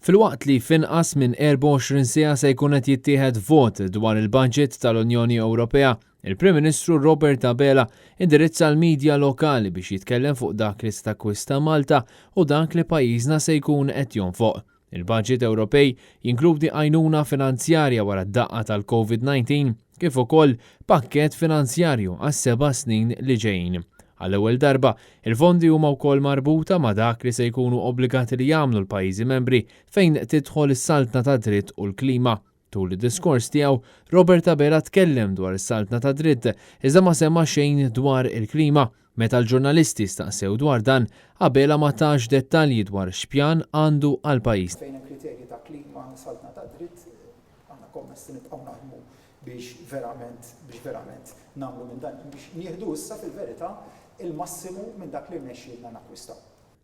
Filwaqt li finqas minn 24 siegħa se jkun qed jittieħed vot dwar il-budget tal-Unjoni Ewropea, il-Prim Ministru Robert Abela indirizza l-midja lokali biex jitkellem fuq dak li stakkwista Malta u dak li pajjiżna se jkun qed jonfoq. Il-budget Ewropej jinkludi għajnuna finanzjarja wara d-daqqa tal-COVID-19 kif ukoll pakkett finanzjarju għas-7 snin li ġejjin. Għall-ewwel darba, il-fondi huma wkoll marbuta ma' dak li se jkunu obbligati li jagħmlu l-pajjiżi membri fejn tidħol is-saltna ta' dritt u l-klima. Tul id-diskors tiegħu, Robert Abela tkellem dwar is-saltna ta' dritt iżda ma semma xejn dwar il-klima. Meta l-ġurnalisti staqsew dwar dan, Abela ma tax dettalji dwar x'pjan għandu għal pajjiż. Fejn il-kriterji ta' klima saltna ta' dritt għandna kommessi nibqgħu naħdmu biex verament nagħmlu minn dan biex nieħdu issa fil-verità il-massimu minn dak li rnexxielna nakkwistaw.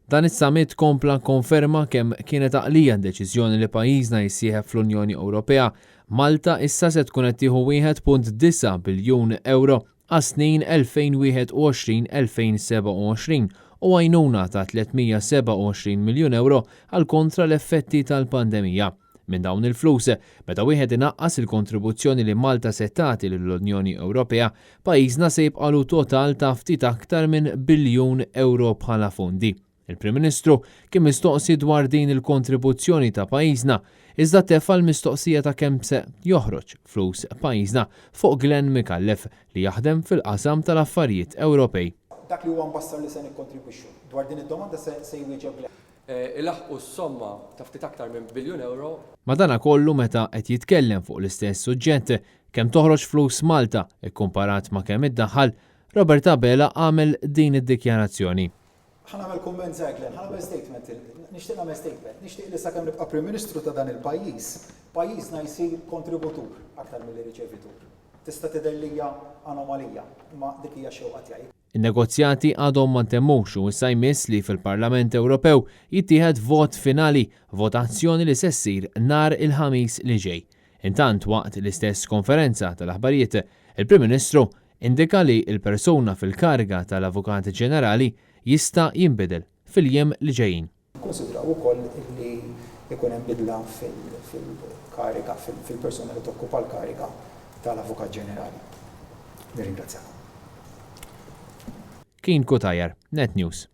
Dan is-summit kompla konferma kemm kienet għaqlija deċiżjoni li pajjiżna jissieħeb fl-Unjoni Ewropea. Malta issa se tkun qed tieħu 1.9 biljun euro għas-snin 2021-2027 u għajnuna ta' 327 miljun euro għal kontra l-effetti tal-pandemija. Minn dawn il-flus, meta wieħed inaqqas il-kontribuzzjoni li Malta se tagħti lill-Unjoni Ewropea, pajjiżna se jibqalu total ta' ftit aktar minn biljun euro bħala fondi. Il-Prim Ministru kien mistoqsi dwar din il-kontribuzzjoni ta' pajjiżna, iżda tefa' l-mistoqsija ta' kemm se joħroġ flus pajjiżna fuq Glenn Mikallef li jaħdem fil-qasam tal-affarijiet Ewropej. Dak li huwa mbassar li se nikkontribwixxu. Dwar din id-domanda se jwieġeb ilaħqu s-somma ta' ftit aktar minn biljun euro. Madana kollu meta qed jitkellem fuq l-istess suġġett kemm toħroġ flus Malta ikkumparat ma' kemm iddaħħal, Robert Abela għamel din id-dikjarazzjoni. Ħanagħmel kumment Glenn, ħanagħmel statement, nixtieq nagħmel statement, nixtieq li sakemm nibqa' Prim Ministru ta' dan il-pajjiż, pajjiżna jsir kontributur aktar milli riċevitur. Tista' tidher lija anomalija, ma dik hija xewqa tiegħi. In-negozjati għadhom ma ntemmux u issa jmiss li fil-Parlament Ewropew jittieħed vot finali, votazzjoni li se ssir nhar il-ħamis li ġej. Intant waqt l-istess konferenza tal-aħbarijiet, il-Prim Ministru indika li l-persuna fil-kariga tal-Avukat Ġenerali jista' jinbidel fil-jiem li ġejjin. Konsidraw ukoll li jkun hemm bidla fil-kariga, fil-persuna li tokkupa l-kariga tal-Avukat Ġenerali. Nirringrazzjakom. Kien Kutajar, Net News.